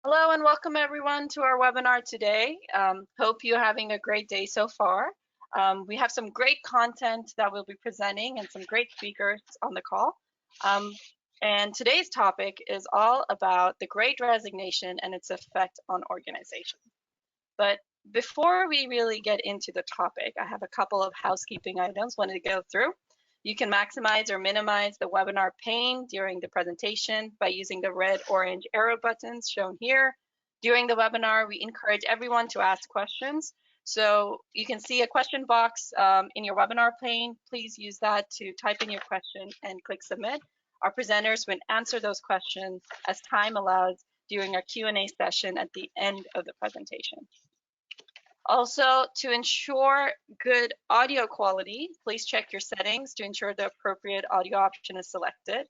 Hello and welcome everyone to our webinar today. Hope you're having a great day so far. We have some great content that we'll be presenting and some great speakers on the call. And today's topic is all about the Great Resignation and its effect on organizations. But before we really get into the topic, I have a couple of housekeeping items I wanted to go through. You can maximize or minimize the webinar pane during the presentation by using the red, orange arrow buttons shown here. During the webinar, we encourage everyone to ask questions. So you can see a question box in your webinar pane. Please use that to type in your question and click submit. Our presenters will answer those questions as time allows during our Q&A session at the end of the presentation. Also, to ensure good audio quality, please check your settings to ensure the appropriate audio option is selected.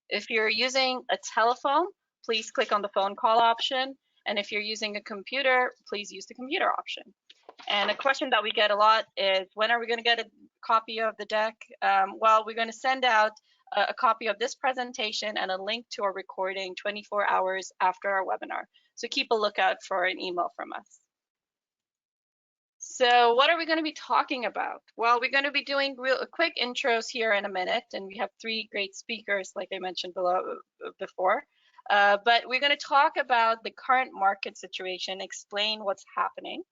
If you're using a telephone, please click on the phone call option. And if you're using a computer, please use the computer option. And a question that we get a lot is, when are we going to get a copy of the deck? Well, we're going to send out a copy of this presentation and a link to our recording 24 hours after our webinar. So keep a lookout for an email from us. So what are we going to be talking about? Well, we're going to be doing quick intros here in a minute, and we have three great speakers, like I mentioned before. But we're going to talk about the current market situation, explain what's happening.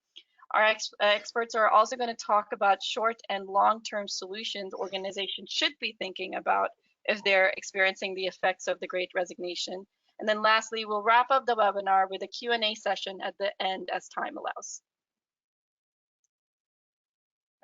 Our experts are also going to talk about short and long-term solutions organizations should be thinking about if they're experiencing the effects of the Great Resignation. And then lastly, we'll wrap up the webinar with a Q&A session at the end as time allows.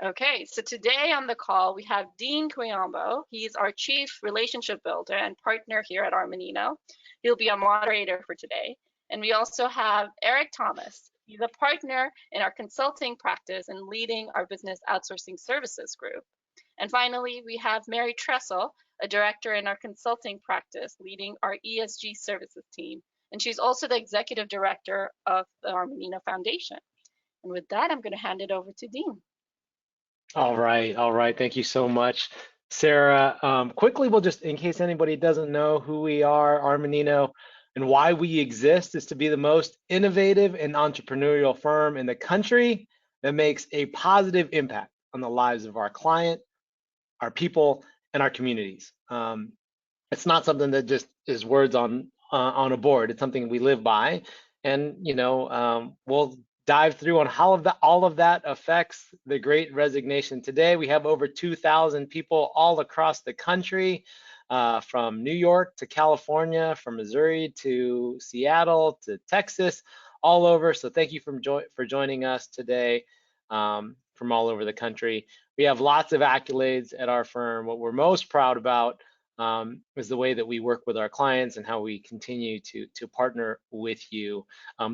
Okay, so today on the call, we have Dean Quiambao. He's our Chief Relationship Builder and partner here at Armanino. He'll be a moderator for today. And we also have Eric Thomas. He's a partner in our consulting practice and leading our business outsourcing services group. And finally, we have Mary Tressel, a director in our consulting practice, leading our ESG services team. And she's also the executive director of the Armanino Foundation. And with that, I'm going to hand it over to Dean. All right. Thank you so much, Sarah. Quickly, we'll just, in case anybody doesn't know who we are, Armanino, and why we exist is to be the most innovative and entrepreneurial firm in the country that makes a positive impact on the lives of our client, our people, and our communities. It's not something that just is words on a board. It's something we live by, and we'll dive through on how all of that affects the Great Resignation. Today, we have over 2,000 people all across the country, from New York to California, from Missouri to Seattle to Texas, all over. So thank you for joining us today from all over the country. We have lots of accolades at our firm. What we're most proud about is the way that we work with our clients and how we continue to partner with you.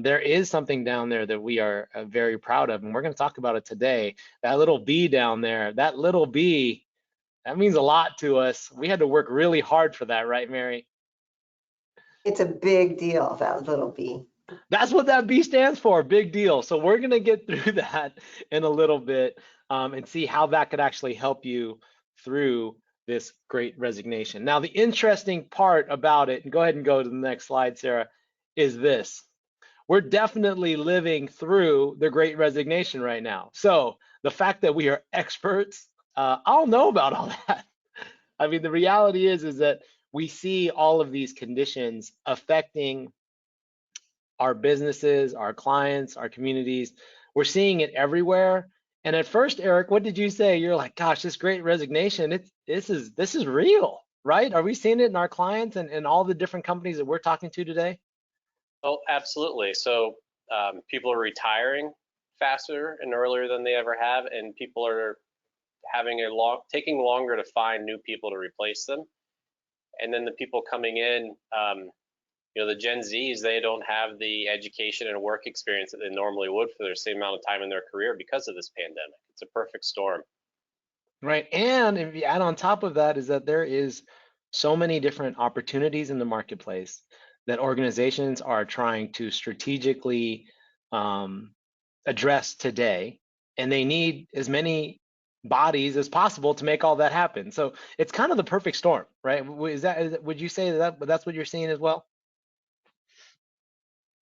There is something down there that we are very proud of, and we're going to talk about it today. That little bee down there, that little bee, that means a lot to us. We had to work really hard for that, right, Mary? It's a big deal, that little bee. That's what that B stands for, big deal. So we're going to get through that in a little bit and see how that could actually help you through this Great Resignation. Now, the interesting part about it, and go ahead and go to the next slide, Sarah, is this. We're definitely living through the Great Resignation right now. So the fact that we are experts, I don't know about all that. I mean, the reality is that we see all of these conditions affecting our businesses, our clients, our communities. We're seeing it everywhere. And at first, Eric, what did you say? You're like, gosh, this Great Resignation, this is real, right? Are we seeing it in our clients and all the different companies that we're talking to today? Oh, absolutely. So people are retiring faster and earlier than they ever have, and people are taking longer to find new people to replace them. And then the people coming in, the Gen Zs, they don't have the education and work experience that they normally would for the same amount of time in their career because of this pandemic. It's a perfect storm. Right, and if you add on top of that is that there is so many different opportunities in the marketplace that organizations are trying to strategically address today, and they need as many bodies as possible to make all that happen. So it's kind of the perfect storm, right? Would you say that's what you're seeing as well?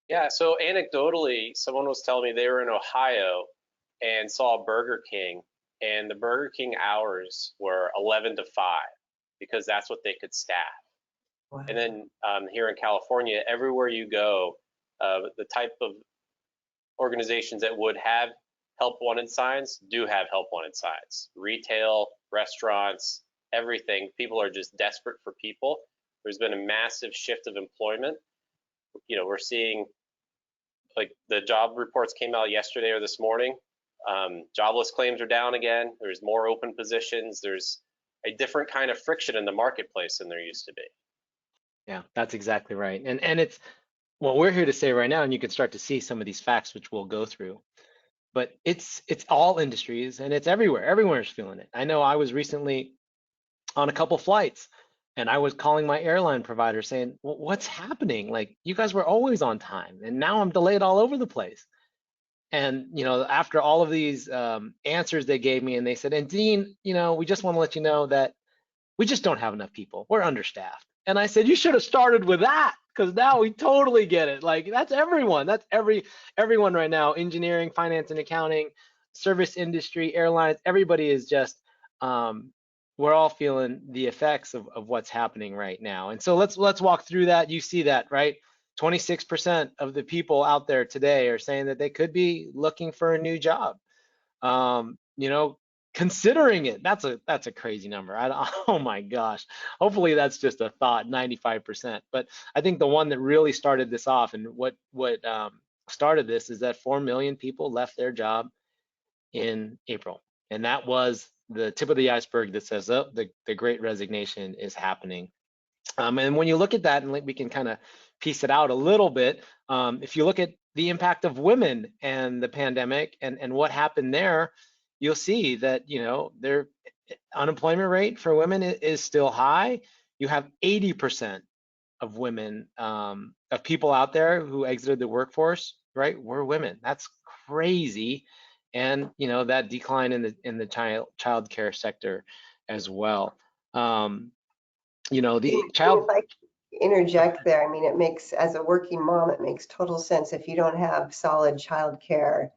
Yeah, so anecdotally, someone was telling me they were in Ohio and saw a Burger King, and the Burger King hours were 11 to 5 because that's what they could staff. Wow. And then here in California, everywhere you go, the type of organizations that would have help wanted signs do have help wanted signs. Retail, restaurants, everything. People are just desperate for people. There's been a massive shift of employment. You know, we're seeing like the job reports came out yesterday or this morning. Jobless claims are down again. There's more open positions. There's a different kind of friction in the marketplace than there used to be. Yeah, that's exactly right. And it's what we're here to say right now, and you can start to see some of these facts which we'll go through. But it's all industries and it's everywhere. Everyone's feeling it. I know I was recently on a couple flights and I was calling my airline provider saying, well, what's happening? Like you guys were always on time and now I'm delayed all over the place. And after all of these answers they gave me, and they said, and Dean, we just want to let you know that we just don't have enough people. We're understaffed. And I said, you should have started with that, because now we totally get it. Like that's everyone. That's everyone right now. Engineering, finance and accounting, service industry, airlines, everybody is just we're all feeling the effects of what's happening right now. And so let's walk through that. You see that, right? 26% of the people out there today are saying that they could be looking for a new job. Considering it, that's a crazy number. Oh my gosh. Hopefully that's just a thought, 95%. But I think the one that really started this off, and what started this, is that 4 million people left their job in April. And that was the tip of the iceberg that says, oh, the Great Resignation is happening. And when you look at that, and we can kind of piece it out a little bit, if you look at the impact of women and the pandemic and what happened there, you'll see that their unemployment rate for women is still high. You have 80% of women, of people out there who exited the workforce, right, were women. That's crazy. And that decline in the child care sector as well. The child. If I interject there, I mean, it makes, as a working mom, it makes total sense. If you don't have solid child care,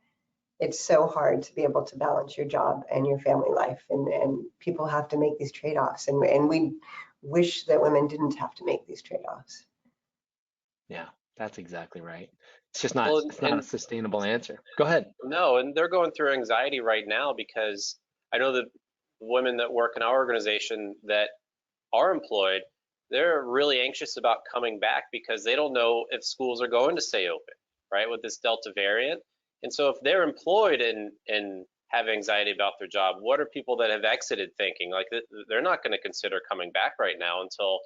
it's so hard to be able to balance your job and your family life. And people have to make these trade-offs. And we wish that women didn't have to make these trade-offs. Yeah, that's exactly right. It's just not, Well, it's not a sustainable answer. Go ahead. No, and they're going through anxiety right now because I know that women that work in our organization that are employed, they're really anxious about coming back because they don't know if schools are going to stay open, right, with this Delta variant. And so if they're employed and have anxiety about their job, what are people that have exited thinking? Like they're not going to consider coming back right now until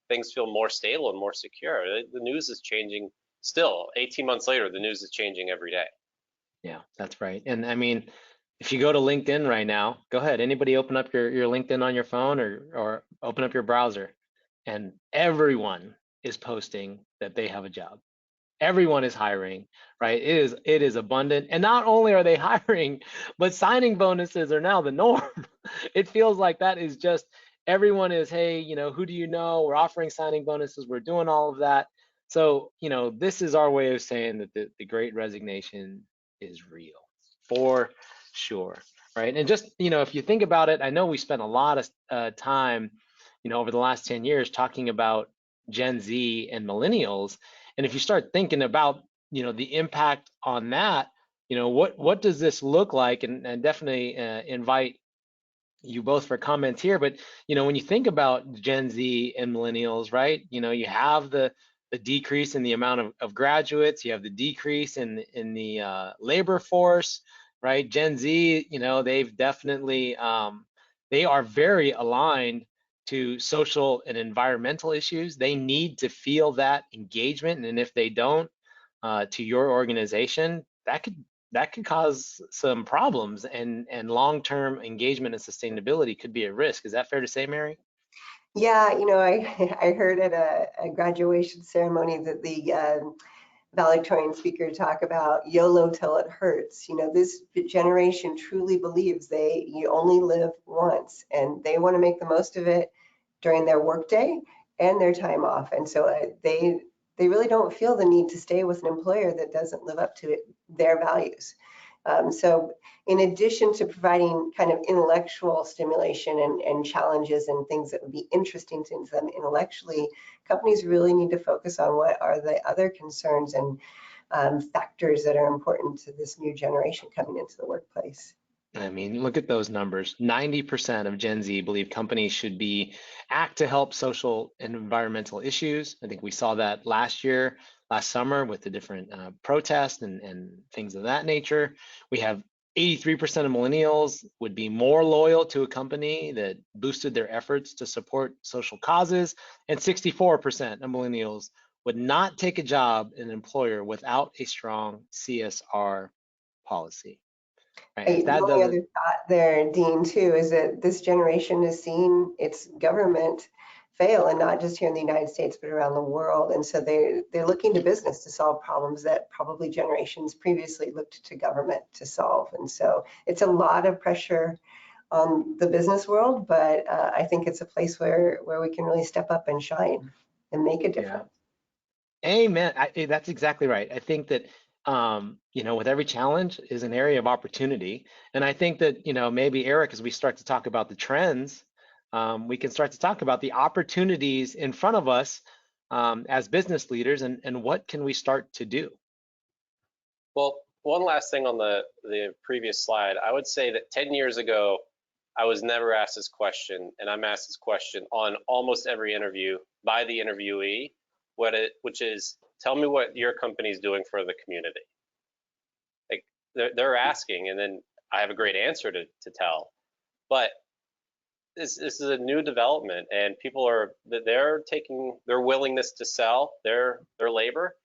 things feel more stable and more secure. The news is changing still. 18 months later, the news is changing every day. Yeah, that's right. And I mean, if you go to LinkedIn right now, go ahead. Anybody open up your LinkedIn on your phone or open up your browser, and everyone is posting that they have a job. Everyone is hiring, right? It is abundant. And not only are they hiring, but signing bonuses are now the norm. It feels like that is just everyone is, hey, who do you know? We're offering signing bonuses. We're doing all of that. So, this is our way of saying that the Great Resignation is real, for sure, right? And just, if you think about it, I know we spent a lot of time, over the last 10 years talking about Gen Z and millennials. And if you start thinking about, the impact on that, what does this look like? And definitely invite you both for comments here. But, when you think about Gen Z and millennials, right, you have the decrease in the amount of graduates, you have the decrease in the labor force, right? Gen Z, they've definitely, they are very aligned to social and environmental issues. They need to feel that engagement, and if they don't, to your organization, that could cause some problems, and long-term engagement and sustainability could be at risk. Is that fair to say, Mary? Yeah, I heard at a graduation ceremony that the valedictorian speaker talk about YOLO till it hurts. This generation truly believes you only live once, and they want to make the most of it during their workday and their time off. And so they they really don't feel the need to stay with an employer that doesn't live up to their values. So in addition to providing kind of intellectual stimulation and challenges and things that would be interesting to them intellectually, companies really need to focus on what are the other concerns and factors that are important to this new generation coming into the workplace. I mean, look at those numbers. 90% of Gen Z believe companies should act to help social and environmental issues. I think we saw that last summer with the different protests and things of that nature. We have 83% of millennials would be more loyal to a company that boosted their efforts to support social causes, and 64% of millennials would not take a job in an employer without a strong CSR policy. Right? If The that only doesn't, other thought there, Dean, too, is that this generation has seen its government fail, and not just here in the United States, but around the world. And so they're looking to business to solve problems that probably generations previously looked to government to solve. And so it's a lot of pressure on the business world, but I think it's a place where we can really step up and shine and make a difference. amen. That's exactly right. I think that, with every challenge is an area of opportunity. And I think that, maybe Eric, as we start to talk about the trends, we can start to talk about the opportunities in front of us as business leaders, and what can we start to do? Well, one last thing on the previous slide, I would say that 10 years ago, I was never asked this question, and I'm asked this question on almost every interview by the interviewee, which is, tell me what your company is doing for the community. Like they're asking, and then I have a great answer to tell. But this is a new development, and people they're taking their willingness to sell their labor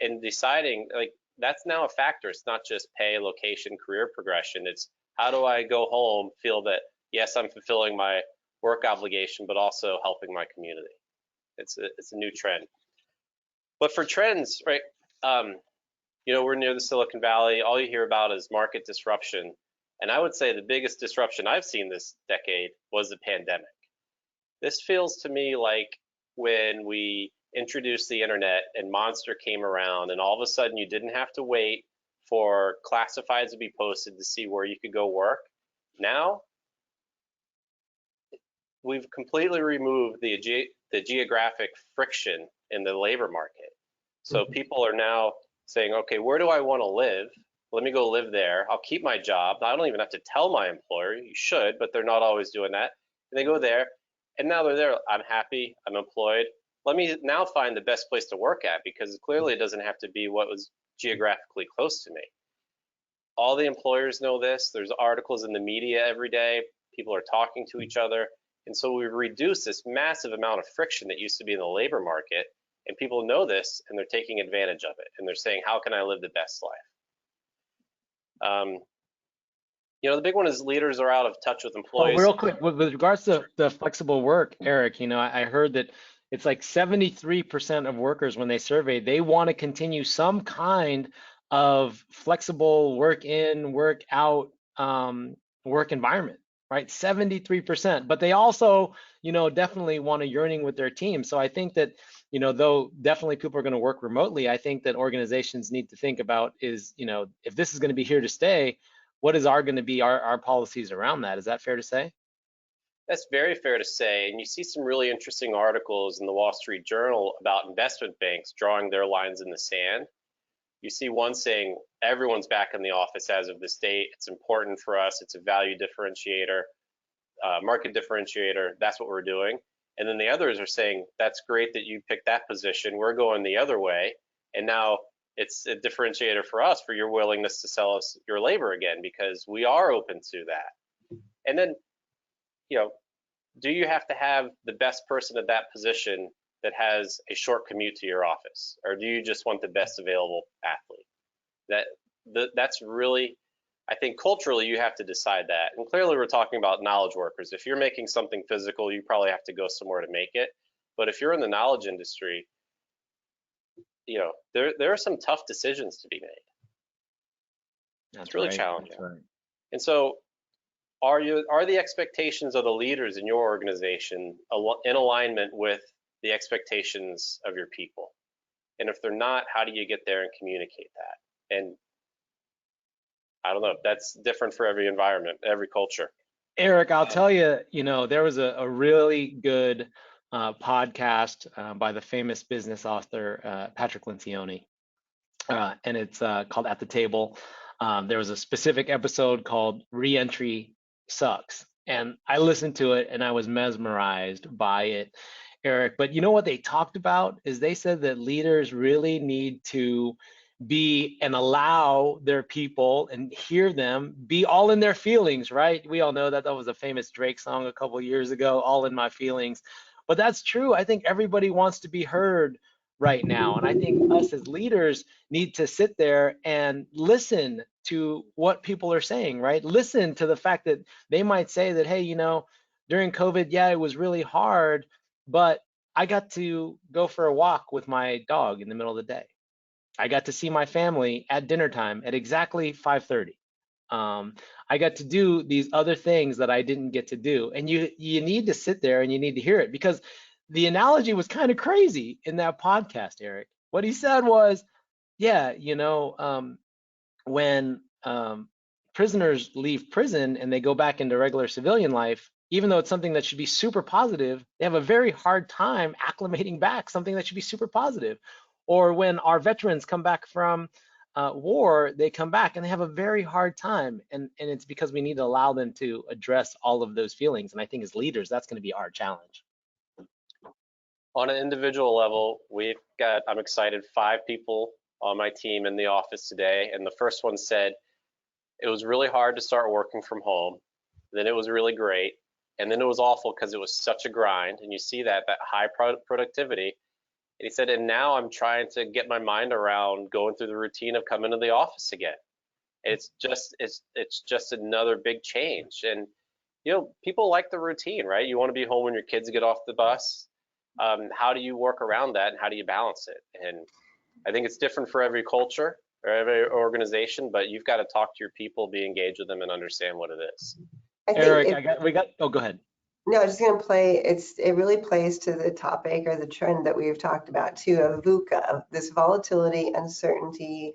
and deciding, like, that's now a factor. It's not just pay, location, career progression. It's how do I go home, feel that, yes, I'm fulfilling my work obligation, but also helping my community. It's a new trend. But for trends, right, we're near the Silicon Valley. All you hear about is market disruption. And I would say the biggest disruption I've seen this decade was the pandemic. This feels to me like when we introduced the internet and Monster came around, and all of a sudden you didn't have to wait for classifieds to be posted to see where you could go work. Now, we've completely removed the geographic friction in the labor market. So people are now saying, okay, where do I want to live? Let me go live there. I'll keep my job. I don't even have to tell my employer. You should, but they're not always doing that. And they go there, and now they're there. I'm happy. I'm employed. Let me now find the best place to work at, because clearly it doesn't have to be what was geographically close to me. All the employers know this. There's articles in the media every day. People are talking to each other. And so we've reduced this massive amount of friction that used to be in the labor market. And people know this, and they're taking advantage of it. And they're saying, how can I live the best life? The big one is leaders are out of touch with employees. Well, real quick, with regards to the flexible work, Eric, I heard that it's like 73% of workers, when they survey, they want to continue some kind of flexible work in, work out work environment, right? 73%. But they also, definitely want to yearning with their team. So I think that, though definitely people are going to work remotely, I think that organizations need to think about is, if this is going to be here to stay, what is going to be our policies around that? Is that fair to say? That's very fair to say. And you see some really interesting articles in the Wall Street Journal about investment banks drawing their lines in the sand. You see one saying everyone's back in the office as of this date. It's important for us. It's a value differentiator, market differentiator. That's what we're doing. And then the others are saying, that's great that you picked that position. We're going the other way. And now it's a differentiator for us, for your willingness to sell us your labor again, because we are open to that. And then, do you have to have the best person at that position that has a short commute to your office? Or do you just want the best available athlete? That's really, I think culturally you have to decide that. And clearly we're talking about knowledge workers. If you're making something physical, you probably have to go somewhere to make it. But if you're in the knowledge industry, there are some tough decisions to be made. It's really challenging. That's right. And so are the expectations of the leaders in your organization in alignment with the expectations of your people? And if they're not, how do you get there and communicate that? And I don't know, that's different for every environment, every culture. Eric, I'll tell you, there was a really good podcast by the famous business author Patrick Lencioni, and it's called At the Table. There was a specific episode called Reentry Sucks, and I listened to it and I was mesmerized by it, Eric. But you know what they talked about is they said that leaders really need to be and allow their people and hear them be all in their feelings, right? We all know that was a famous Drake song a couple years ago, All in My Feelings. But that's true. I think everybody wants to be heard right now. And I think us as leaders need to sit there and listen to what people are saying, right? Listen to the fact that they might say that, hey, during COVID, yeah, it was really hard, but I got to go for a walk with my dog in the middle of the day. I got to see my family at dinner time at exactly 5:30. I got to do these other things that I didn't get to do. And you need to sit there and you need to hear it, because the analogy was kind of crazy in that podcast, Eric. What he said was, yeah, when prisoners leave prison and they go back into regular civilian life, even though it's something that should be super positive, they have a very hard time acclimating back, something that should be super positive. Or when our veterans come back from war, they come back and they have a very hard time. And it's because we need to allow them to address all of those feelings. And I think as leaders, that's going to be our challenge. On an individual level, I'm excited, 5 people on my team in the office today. And the first one said, it was really hard to start working from home. Then it was really great. And then it was awful because it was such a grind. And you see that high productivity. And he said, and now I'm trying to get my mind around going through the routine of coming to the office again. It's just another big change. And, people like the routine, right? You want to be home when your kids get off the bus. How do you work around that and how do you balance it? And I think it's different for every culture or every organization, but you've got to talk to your people, be engaged with them, and understand what it is. Eric, go ahead. No, it's just going to play, it really plays to the topic or the trend that we've talked about too, of VUCA, of this volatility, uncertainty,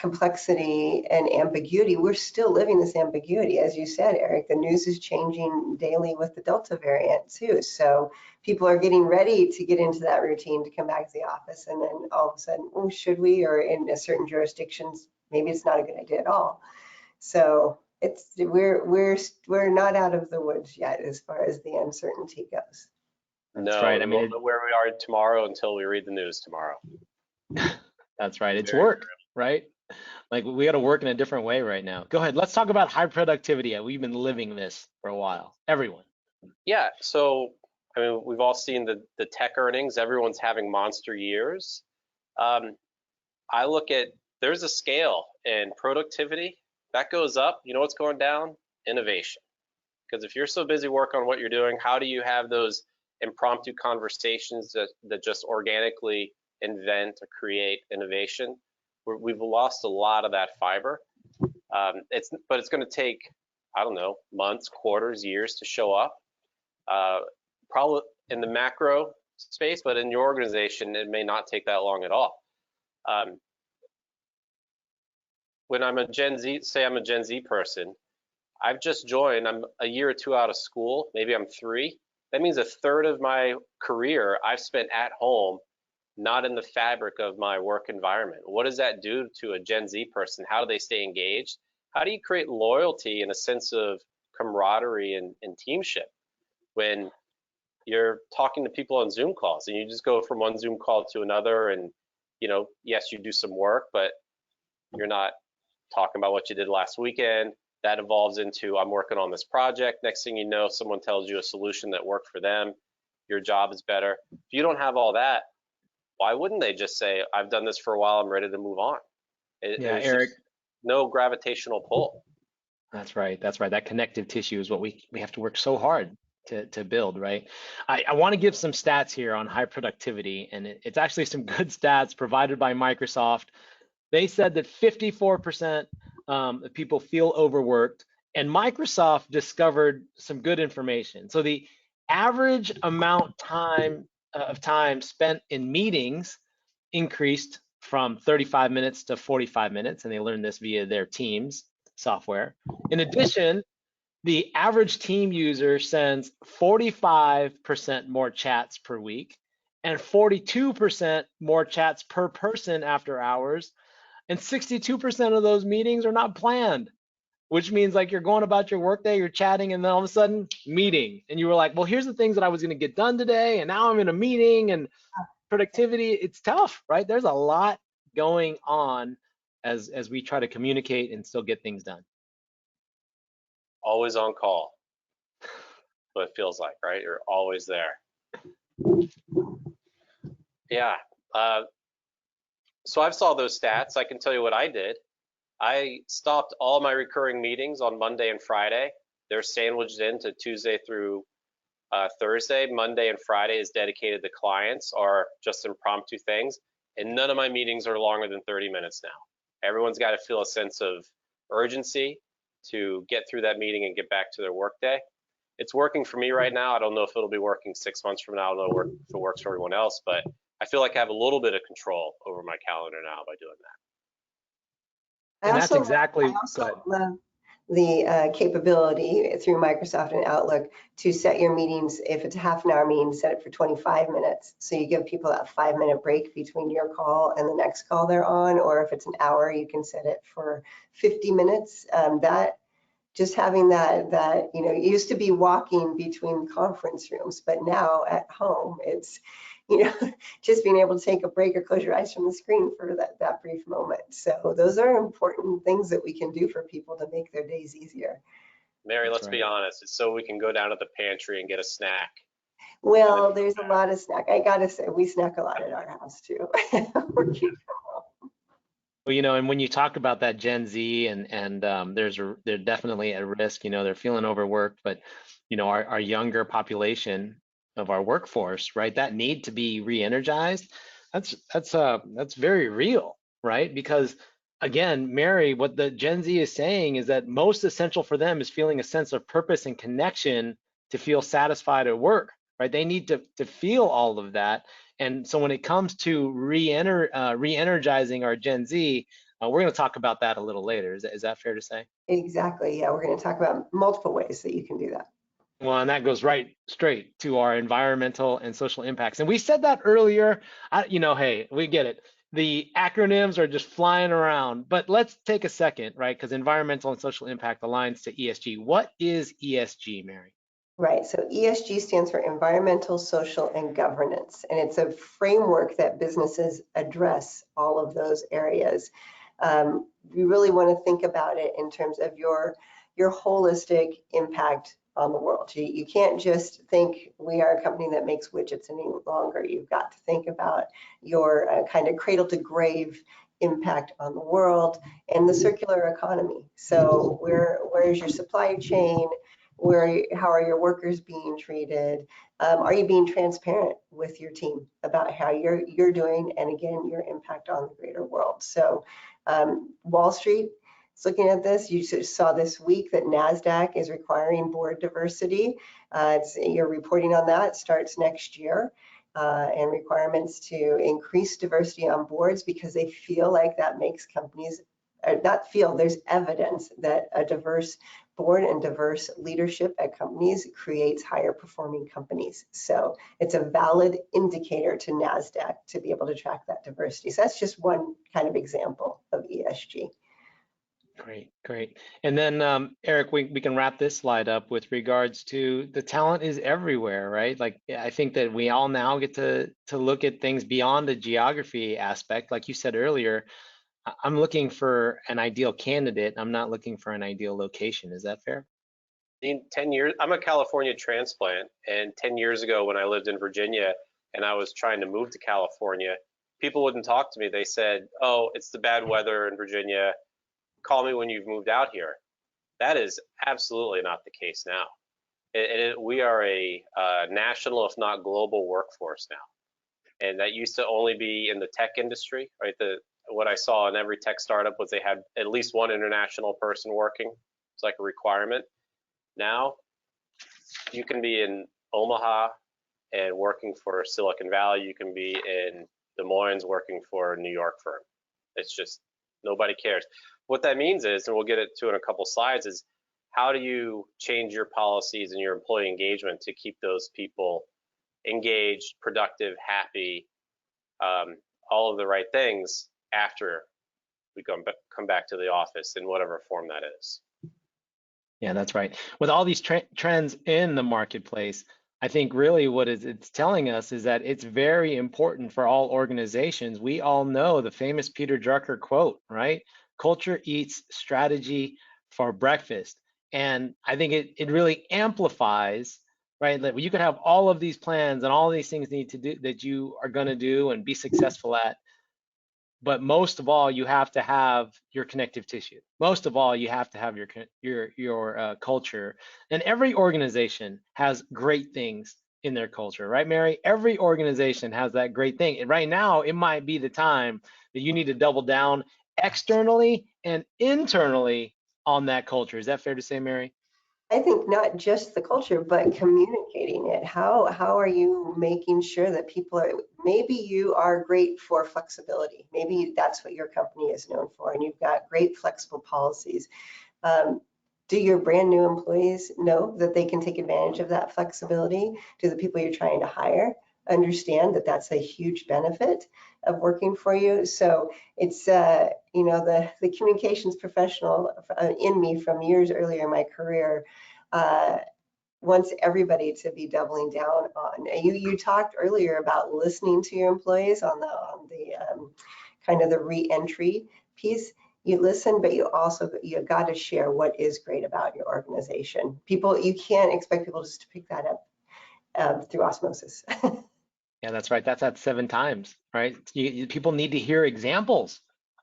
complexity, and ambiguity. We're still living this ambiguity. As you said, Eric, the news is changing daily with the Delta variant too. So people are getting ready to get into that routine to come back to the office. And then all of a sudden, oh, should we? Or in certain jurisdictions, maybe it's not a good idea at all. So we're not out of the woods yet as far as the uncertainty goes. That's right. I mean, we'll know where we are tomorrow until we read the news tomorrow. That's right. It's work, right? Like we got to work in a different way right now. Go ahead. Let's talk about high productivity. We've been living this for a while. Everyone. Yeah. So, I mean, we've all seen the tech earnings. Everyone's having monster years. I look at, there's a scale in productivity that goes up. You know what's going down? Innovation. Because if you're so busy working on what you're doing, how do you have those impromptu conversations that just organically invent or create innovation? We've lost a lot of that fiber. But it's going to take, I don't know, months, quarters, years to show up. Probably in the macro space, but in your organization, it may not take that long at all. When I'm a Gen Z, say I'm a Gen Z person, I've just joined, I'm a year or 2 out of school, maybe I'm 3. That means a third of my career I've spent at home, not in the fabric of my work environment. What does that do to a Gen Z person? How do they stay engaged? How do you create loyalty and a sense of camaraderie and teamship when you're talking to people on Zoom calls and you just go from one Zoom call to another and, yes, you do some work, but you're not talking about what you did last weekend. That evolves into, I'm working on this project. Next thing you know, someone tells you a solution that worked for them. Your job is better. If you don't have all that, why wouldn't they just say, I've done this for a while, I'm ready to move on? Eric. No gravitational pull. That's right. That connective tissue is what we have to work so hard to build, right? I want to give some stats here on high productivity, and it's actually some good stats provided by Microsoft. They said that 54% of people feel overworked, and Microsoft discovered some good information. So the average amount of time spent in meetings increased from 35 minutes to 45 minutes, and they learned this via their Teams software. In addition, the average team user sends 45% more chats per week and 42% more chats per person after hours. And 62% of those meetings are not planned, which means like you're going about your workday, you're chatting, and then all of a sudden, meeting. And you were like, well, here's the things that I was going to get done today, and now I'm in a meeting, and productivity, it's tough, right? There's a lot going on as we try to communicate and still get things done. Always on call. What it feels like, right? You're always there. Yeah. So I've saw those stats. I can tell you what I did. I stopped all my recurring meetings on Monday and Friday. They're sandwiched into Tuesday through Thursday. Monday and Friday is dedicated to clients or just impromptu things. And none of my meetings are longer than 30 minutes now. Everyone's got to feel a sense of urgency to get through that meeting and get back to their workday. It's working for me right now. I don't know if it'll be working 6 months from now. I don't know if it works for everyone else, but I feel like I have a little bit of control over my calendar now by doing that. And that's exactly. I also love the capability through Microsoft and Outlook to set your meetings. If it's a half an hour meeting, set it for 25 minutes. So you give people that 5-minute break between your call and the next call they're on. Or if it's an hour, you can set it for 50 minutes. That just having that, you know, it used to be walking between conference rooms, but now at home, it's, you know, just being able to take a break or close your eyes from the screen for that brief moment. So those are important things that we can do for people to make their days easier. Mary, let's be honest. It's so we can go down to the pantry and get a snack. Well, there's a lot of snack. I gotta say, we snack a lot at our house too. Well, you know, and when you talk about that Gen Z and they're definitely at risk, you know, they're feeling overworked, but you know, our younger population of our workforce, right, that need to be re-energized, that's very real, right? Because again, Mary, what the Gen Z is saying is that most essential for them is feeling a sense of purpose and connection to feel satisfied at work, right? They need to feel all of that. And so when it comes to re-energizing our Gen Z, we're going to talk about that a little later. Is that fair to say? Exactly. Yeah, we're going to talk about multiple ways that you can do that. Well, and that goes right straight to our environmental and social impacts. And we said that earlier. You know, hey, we get it. The acronyms are just flying around, but let's take a second, right? Because environmental and social impact aligns to ESG. What is ESG, Mary? Right, so ESG stands for environmental, social, and governance, and it's a framework that businesses address all of those areas. We really want to think about it in terms of your holistic impact on the world. You can't just think we are a company that makes widgets any longer. You've got to think about your kind of cradle to grave impact on the world and the circular economy. So where's your supply chain? How are your workers being treated? Are you being transparent with your team about how you're doing, and again, your impact on the greater world? So Wall Street is looking at this. You saw this week that NASDAQ is requiring board diversity. You're reporting on that. It starts next year. And requirements to increase diversity on boards because they feel like that makes companies, there's evidence that a diverse board and diverse leadership at companies creates higher performing companies. So it's a valid indicator to NASDAQ to be able to track that diversity. So that's just one kind of example of ESG. Great, great. And then Eric, we can wrap this slide up with regards to the talent is everywhere, right? Like I think that we all now get to look at things beyond the geography aspect. Like you said earlier, I'm looking for an ideal candidate. I'm not looking for an ideal location. Is that fair? In 10 years, I'm a California transplant, and 10 years ago when I lived in Virginia and I was trying to move to California, people wouldn't talk to me. They said, oh, it's the bad weather in Virginia. Call me when you've moved out here. That is absolutely not the case now. We are a national, if not global workforce now. And that used to only be in the tech industry, right? What I saw in every tech startup was they had at least one international person working. It's like a requirement. Now, you can be in Omaha and working for Silicon Valley. You can be in Des Moines Moines working for a New York firm. It's just, nobody cares. What that means is, and we'll get it to in a couple slides, is how do you change your policies and your employee engagement to keep those people engaged, productive, happy, all of the right things after we come back to the office in whatever form that is. Yeah, that's right. With all these trends in the marketplace, I think really what it's telling us is that it's very important for all organizations. We all know the famous Peter Drucker quote, right? Culture eats strategy for breakfast. And I think it really amplifies, right? That you could have all of these plans and all these things need to do that you are going to do and be successful at. But most of all, you have to have your connective tissue. Most of all, you have to have your culture. And every organization has great things in their culture, right, Mary? Every organization has that great thing. And right now, it might be the time that you need to double down externally and internally on that culture. Is that fair to say, Mary? I think not just the culture, but communicating it. How are you making sure that people are, maybe you are great for flexibility. Maybe that's what your company is known for, and you've got great flexible policies. Do your brand new employees know that they can take advantage of that flexibility? Do the people you're trying to hire understand that that's a huge benefit of working for you? So it's, you know, the communications professional in me from years earlier in my career wants everybody to be doubling down on. You talked earlier about listening to your employees on the kind of the re-entry piece. You listen, but you got to share what is great about your organization. People, you can't expect people just to pick that up through osmosis. Yeah, that's right. That's at 7 times, right? People need to hear examples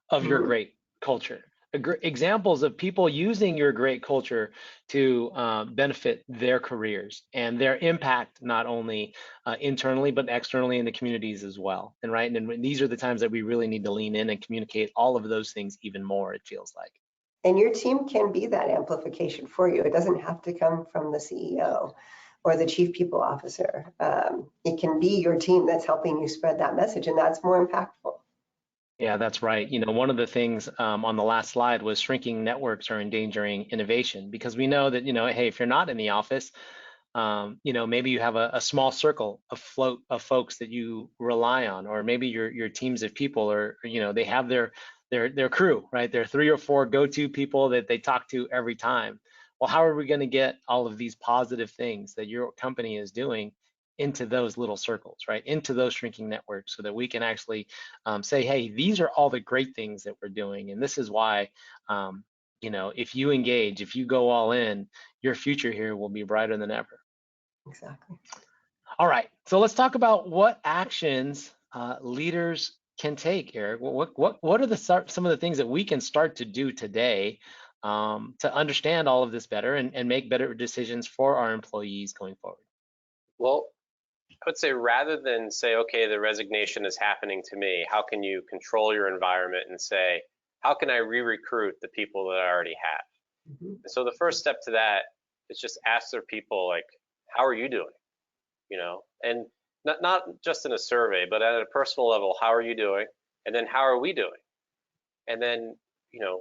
of your great culture, examples of people using your great culture to benefit their careers and their impact, not only internally, but externally in the communities as well. And right, and these are the times that we really need to lean in and communicate all of those things even more, it feels like. And your team can be that amplification for you. It doesn't have to come from the CEO or the chief people officer. It can be your team that's helping you spread that message, and that's more impactful. Yeah, that's right. You know, one of the things on the last slide was shrinking networks are endangering innovation, because we know that, you know, hey, if you're not in the office, you know, maybe you have a small circle of folks that you rely on, or maybe your teams of people are, you know, they have their crew, right? Their 3 or 4 go-to people that they talk to every time. Well, how are we going to get all of these positive things that your company is doing into those little circles, right? Into those shrinking networks, so that we can actually say, hey, these are all the great things that we're doing, and this is why, you know, if you engage, if you go all in, your future here will be brighter than ever. Exactly. All right, so let's talk about what actions leaders can take, Eric. What are some of the things that we can start to do today to understand all of this better and make better decisions for our employees going forward? Well, I would say, rather than say, okay, the resignation is happening to me, how can you control your environment and say, how can I re-recruit the people that I already have? Mm-hmm. And so the first step to that is just ask their people, like, how are you doing? You know, and not just in a survey, but at a personal level, how are you doing? And then how are we doing? And then, you know,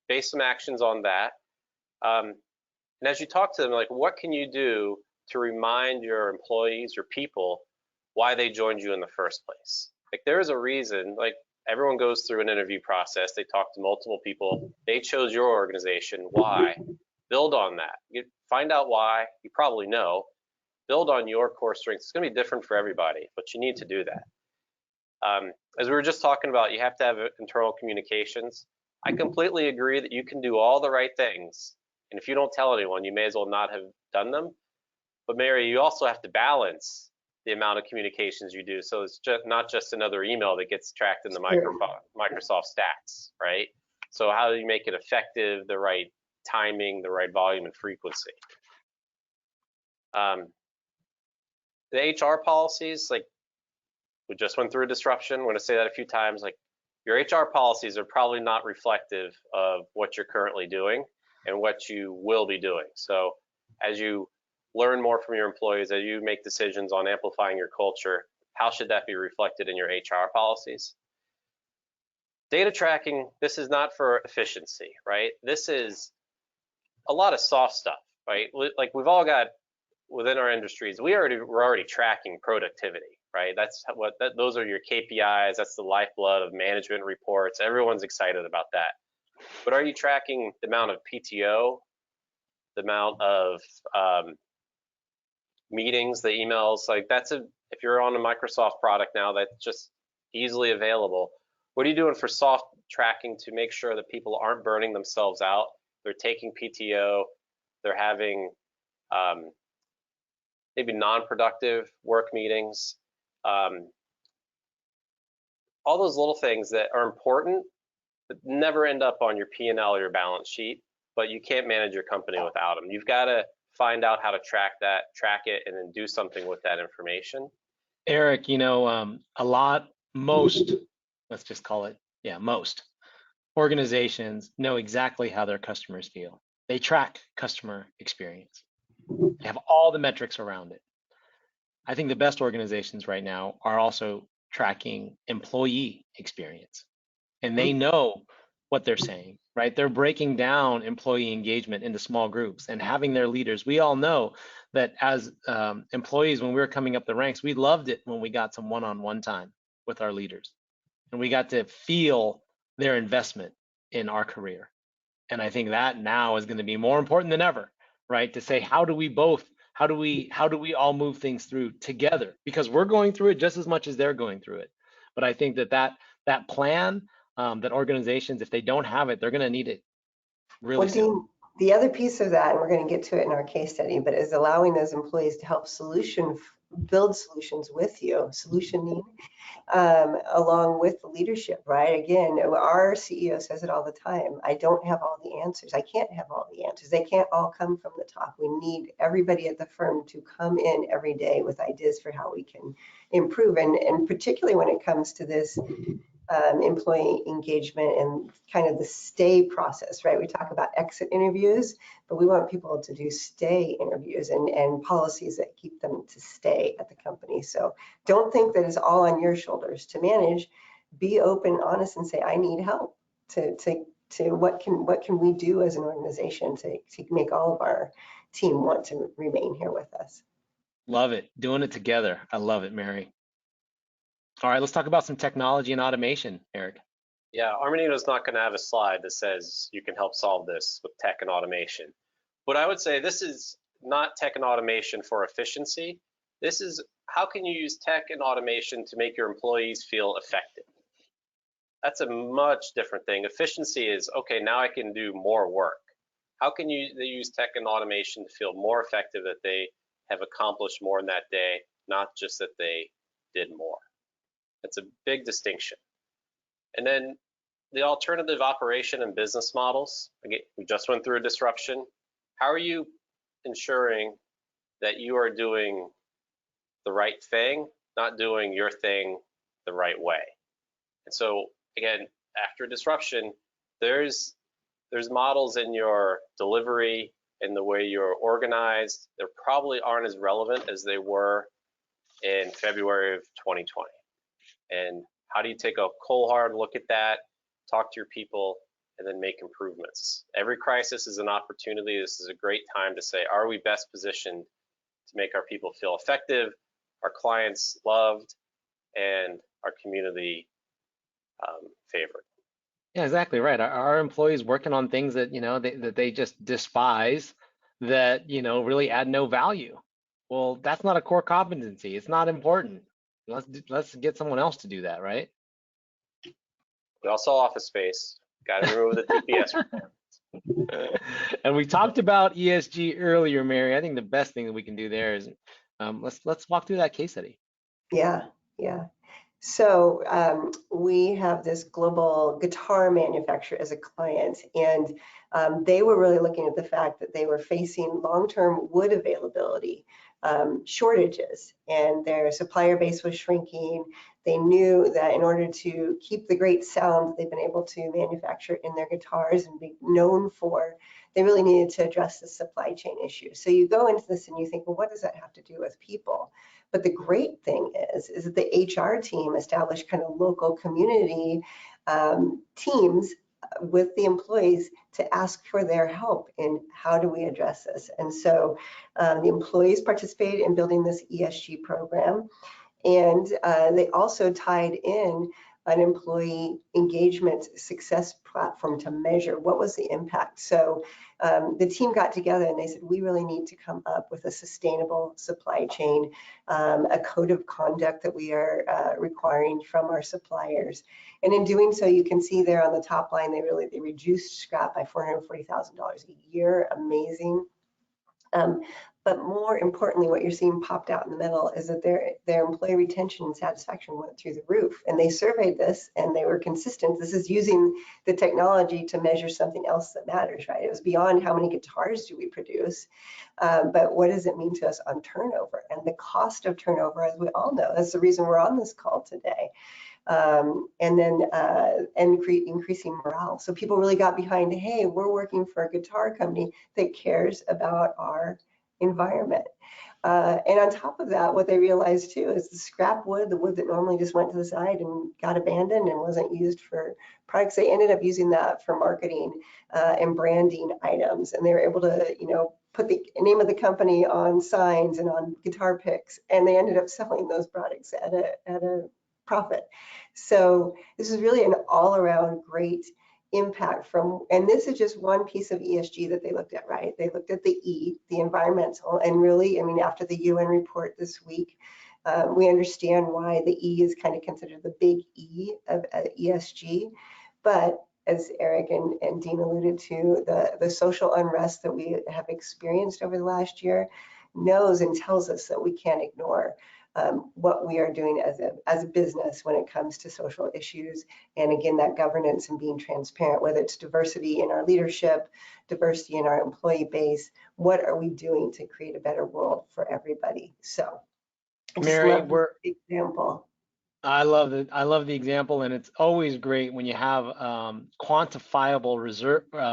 base some actions on that. And as you talk to them, like, what can you do to remind your employees, your people, why they joined you in the first place? Like, there is a reason. Like, everyone goes through an interview process. They talk to multiple people. They chose your organization. Why? Build on that. Find out why. You probably know. Build on your core strengths. It's going to be different for everybody, but you need to do that. As we were just talking about, you have to have internal communications. I completely agree that you can do all the right things, and if you don't tell anyone, you may as well not have done them. But Mary, you also have to balance the amount of communications you do, so it's just not just another email that gets tracked in the Microsoft stats, right? So how do you make it effective, the right timing, the right volume and frequency? The HR policies, like, we just went through a disruption. I'm going to say that a few times. Like, your HR policies are probably not reflective of what you're currently doing and what you will be doing. So as you learn more from your employees, as you make decisions on amplifying your culture, how should that be reflected in your HR policies? Data tracking, this is not for efficiency, right? This is a lot of soft stuff, right? Like we've all got within our industries, we're already tracking productivity, right? That's what those are your KPIs. That's the lifeblood of management reports. Everyone's excited about that. But are you tracking the amount of PTO, the amount of meetings, the emails? Like if you're on a Microsoft product now, that's just easily available. What are you doing for soft tracking to make sure that people aren't burning themselves out? They're taking PTO, they're having maybe non-productive work meetings, all those little things that are important, but never end up on your P&L or your balance sheet, but you can't manage your company without them. You've got to find out how to track it, and then do something with that information. Eric, let's just call it, most organizations know exactly how their customers feel. They track customer experience. They have all the metrics around it. I think the best organizations right now are also tracking employee experience, and they know what they're saying, right? They're breaking down employee engagement into small groups and having their leaders. We all know that as employees, when we were coming up the ranks, we loved it when we got some one-on-one time with our leaders, and we got to feel their investment in our career. And I think that now is going to be more important than ever, right? To say, how do we all move things through together? Because we're going through it just as much as they're going through it. But I think that plan, that organizations, if they don't have it, they're going to need it really soon. Dean, the other piece of that, and we're going to get to it in our case study, but is allowing those employees to help build solutions with you, solutioning, along with the leadership, right? Again, our CEO says it all the time. I don't have all the answers. I can't have all the answers. They can't all come from the top. We need everybody at the firm to come in every day with ideas for how we can improve. And particularly when it comes to this employee engagement and kind of the stay process, right? We talk about exit interviews, but we want people to do stay interviews and policies that keep them to stay at the company. So don't think that it's all on your shoulders to manage. Be open, honest, and say, I need help to what can we do as an organization to make all of our team want to remain here with us. Love it. Doing it together. I love it, Mary. All right, let's talk about some technology and automation, Eric. Yeah, Armanino's not going to have a slide that says you can help solve this with tech and automation. But I would say this is not tech and automation for efficiency. This is how can you use tech and automation to make your employees feel effective? That's a much different thing. Efficiency is, okay, now I can do more work. How can they use tech and automation to feel more effective, that they have accomplished more in that day, not just that they did more? That's a big distinction. And then the alternative operation and business models. Again, we just went through a disruption. How are you ensuring that you are doing the right thing, not doing your thing the right way? And so again, after disruption, there's models in your delivery and the way you're organized that probably aren't as relevant as they were in February of 2020. And how do you take a cold hard look at that, talk to your people, and then make improvements? Every crisis is an opportunity. This is a great time to say, are we best positioned to make our people feel effective, our clients loved, and our community favored? Yeah, exactly right. Our employees working on things that that they just despise, that really add no value. Well, that's not a core competency. It's not important. Let's get someone else to do that, right? We all saw Office Space. Got to remove the TPS requirements. And we talked about ESG earlier, Mary. I think the best thing that we can do there is let's walk through that case study. Yeah. So we have this global guitar manufacturer as a client, and they were really looking at the fact that they were facing long-term wood availability shortages, and their supplier base was shrinking. They knew that in order to keep the great sound they've been able to manufacture in their guitars and be known for, they really needed to address the supply chain issue. So you go into this and you think, well, what does that have to do with people? But the great thing is that the HR team established kind of local community teams with the employees to ask for their help in how do we address this. And so the employees participated in building this ESG program. And they also tied in an employee engagement success platform to measure what was the impact. So the team got together and they said, we really need to come up with a sustainable supply chain, a code of conduct that we are requiring from our suppliers. And in doing so, you can see there on the top line, they reduced scrap by $440,000 a year. Amazing. But more importantly, what you're seeing popped out in the middle is that their employee retention and satisfaction went through the roof. And they surveyed this and they were consistent. This is using the technology to measure something else that matters, right? It was beyond how many guitars do we produce, but what does it mean to us on turnover? And the cost of turnover, as we all know, that's the reason we're on this call today. And then increasing morale. So people really got behind, hey, we're working for a guitar company that cares about our environment. And on top of that, what they realized too is the scrap wood, the wood that normally just went to the side and got abandoned and wasn't used for products, they ended up using that for marketing and branding items. And they were able to, put the name of the company on signs and on guitar picks, and they ended up selling those products at a profit. So this is really an all-around great impact and this is just one piece of ESG that they looked at, right? They looked at the E, the environmental, and really, after the UN report this week, we understand why the E is kind of considered the big E of ESG. But as Eric and Dean alluded to, the social unrest that we have experienced over the last year knows and tells us that we can't ignore what we are doing as a business when it comes to social issues. And again, that governance and being transparent, whether it's diversity in our leadership, diversity in our employee base, what are we doing to create a better world for everybody? So Mary, example. I love it. I love the example, and it's always great when you have quantifiable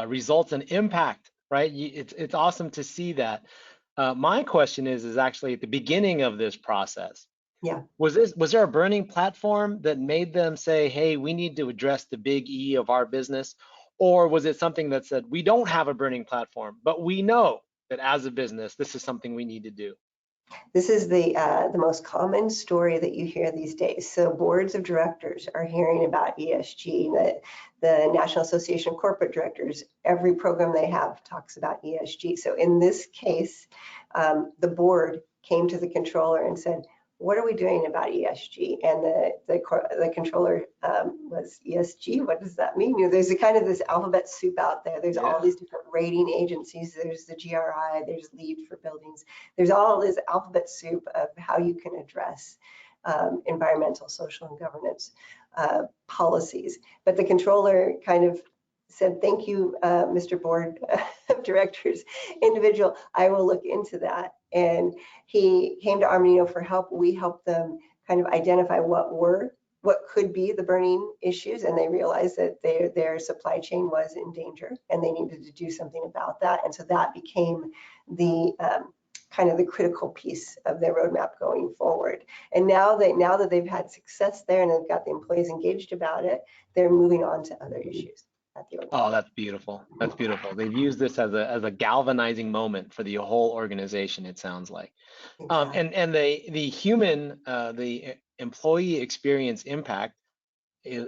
results and impact, right? It's awesome to see that. My question is actually at the beginning of this process. Yeah. Was there a burning platform that made them say, hey, we need to address the big E of our business? Or was it something that said, we don't have a burning platform, but we know that as a business, this is something we need to do? This is the most common story that you hear these days. So boards of directors are hearing about ESG, that the National Association of Corporate Directors, every program they have talks about ESG. So in this case, the board came to the controller and said, what are we doing about ESG? And the controller was, ESG, what does that mean? There's a kind of this alphabet soup out there. There's all these different rating agencies. There's the GRI, there's LEED for buildings. There's all this alphabet soup of how you can address environmental, social, and governance policies. But the controller kind of said, thank you, Mr. Board of Directors individual, I will look into that. And he came to Armanino for help. We helped them kind of identify what could be the burning issues, and they realized that their supply chain was in danger and they needed to do something about that. And so that became the kind of the critical piece of their roadmap going forward. And now that they've had success there and they've got the employees engaged about it, they're moving on to other issues. Oh, that's beautiful. That's beautiful. They've used this as a galvanizing moment for the whole organization, it sounds like. Exactly. And the human, the employee experience impact,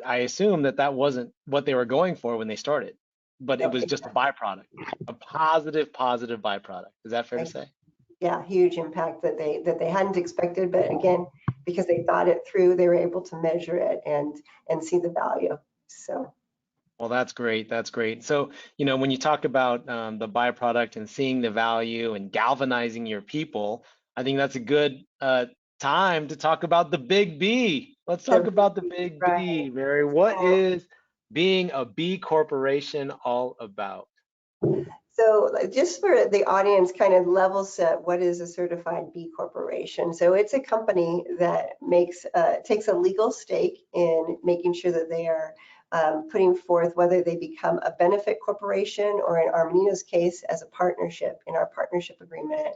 I assume that wasn't what they were going for when they started, but it was just a byproduct, a positive byproduct. Is that fair to say? Yeah, huge impact that they hadn't expected, but again, because they thought it through, they were able to measure it and see the value. So. Well, that's great. That's great. So, when you talk about the byproduct and seeing the value and galvanizing your people, I think that's a good time to talk about the big B. Let's talk about the big B, Mary. What is being a B corporation all about? So just for the audience, kind of level set, what is a certified B corporation? So it's a company that takes a legal stake in making sure that they are putting forth whether they become a benefit corporation or, in Armanino's case, as a partnership. In our partnership agreement,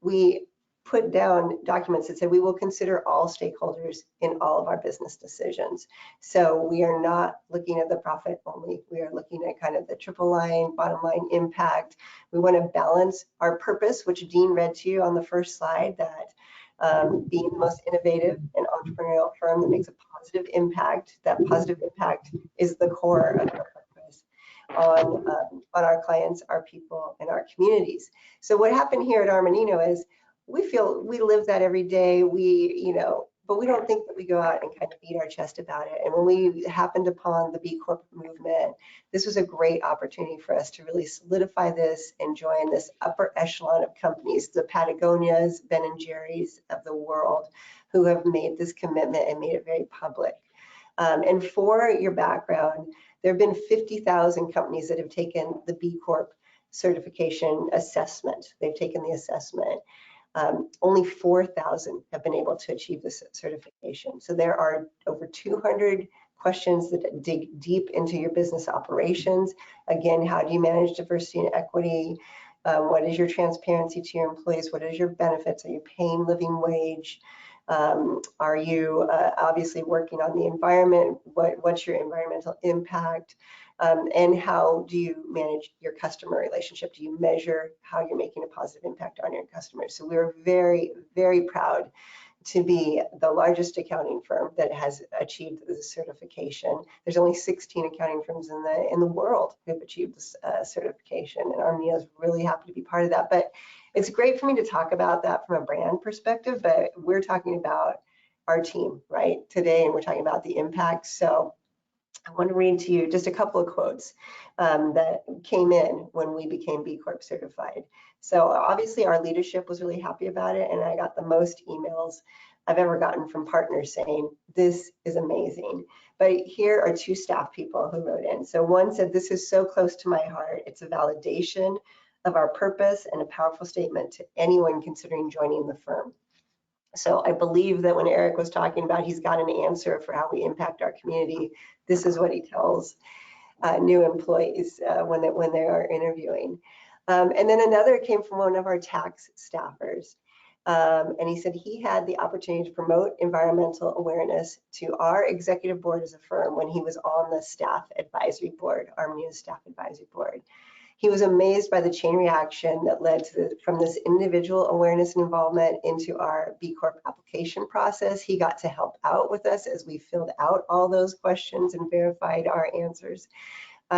we put down documents that said we will consider all stakeholders in all of our business decisions. So we are not looking at the profit only. We are looking at kind of the triple line, bottom line impact. We want to balance our purpose, which Dean read to you on the first slide, that being the most innovative and entrepreneurial firm that makes a positive impact. That positive impact is the core of our purpose on our clients, our people, and our communities. So what happened here at Armanino is we feel we live that every day. But we don't think that we go out and kind of beat our chest about it. And when we happened upon the B Corp movement, this was a great opportunity for us to really solidify this and join this upper echelon of companies, the Patagonias, Ben and Jerry's of the world, who have made this commitment and made it very public. And for your background, there have been 50,000 companies that have taken the B Corp certification assessment. They've taken the assessment. Only 4,000 have been able to achieve this certification. So there are over 200 questions that dig deep into your business operations. Again, how do you manage diversity and equity? What is your transparency to your employees? What is your benefits? Are you paying living wage? Are you obviously working on the environment? What's your environmental impact? And how do you manage your customer relationship? Do you measure how you're making a positive impact on your customers? So we're very, very proud to be the largest accounting firm that has achieved this certification. There's only 16 accounting firms in the world who have achieved this certification, and Armanino is really happy to be part of that. But it's great for me to talk about that from a brand perspective, but we're talking about our team, right, today, and we're talking about the impact. So I want to read to you just a couple of quotes that came in when we became B Corp certified. So obviously our leadership was really happy about it, and I got the most emails I've ever gotten from partners saying, this is amazing. But here are two staff people who wrote in. So one said, this is so close to my heart. It's a validation of our purpose and a powerful statement to anyone considering joining the firm. So I believe that when Eric was talking about he's got an answer for how we impact our community, this is what he tells new employees when they are interviewing. And then another came from one of our tax staffers. And he said he had the opportunity to promote environmental awareness to our executive board as a firm when he was on the staff advisory board, Armanino's staff advisory board. He was amazed by the chain reaction that led to from this individual awareness and involvement into our B Corp application process. He got to help out with us as we filled out all those questions and verified our answers.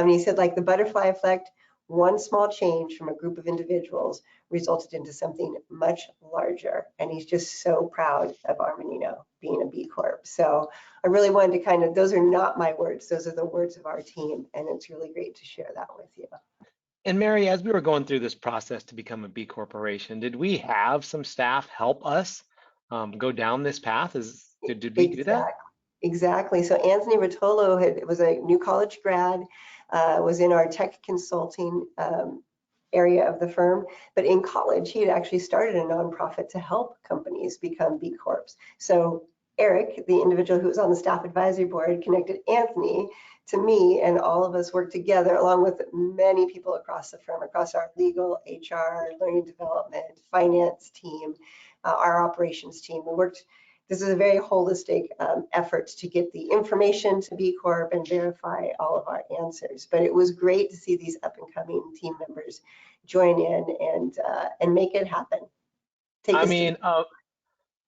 He said, like the butterfly effect, one small change from a group of individuals resulted into something much larger. And he's just so proud of Armanino being a B Corp. So I really wanted to kind of, those are not my words, those are the words of our team. And it's really great to share that with you. And Mary, as we were going through this process to become a B corporation, did we have some staff help us go down this path? Did we do that? Exactly. So Anthony Rotolo was a new college grad, was in our tech consulting area of the firm, but in college he had actually started a nonprofit to help companies become B Corps. So Eric, the individual who was on the staff advisory board, connected Anthony to me, and all of us worked together along with many people across the firm, across our legal, HR, learning development, finance team, our operations team. We worked, this is a very holistic effort to get the information to B Corp and verify all of our answers. But it was great to see these up and coming team members join in and make it happen.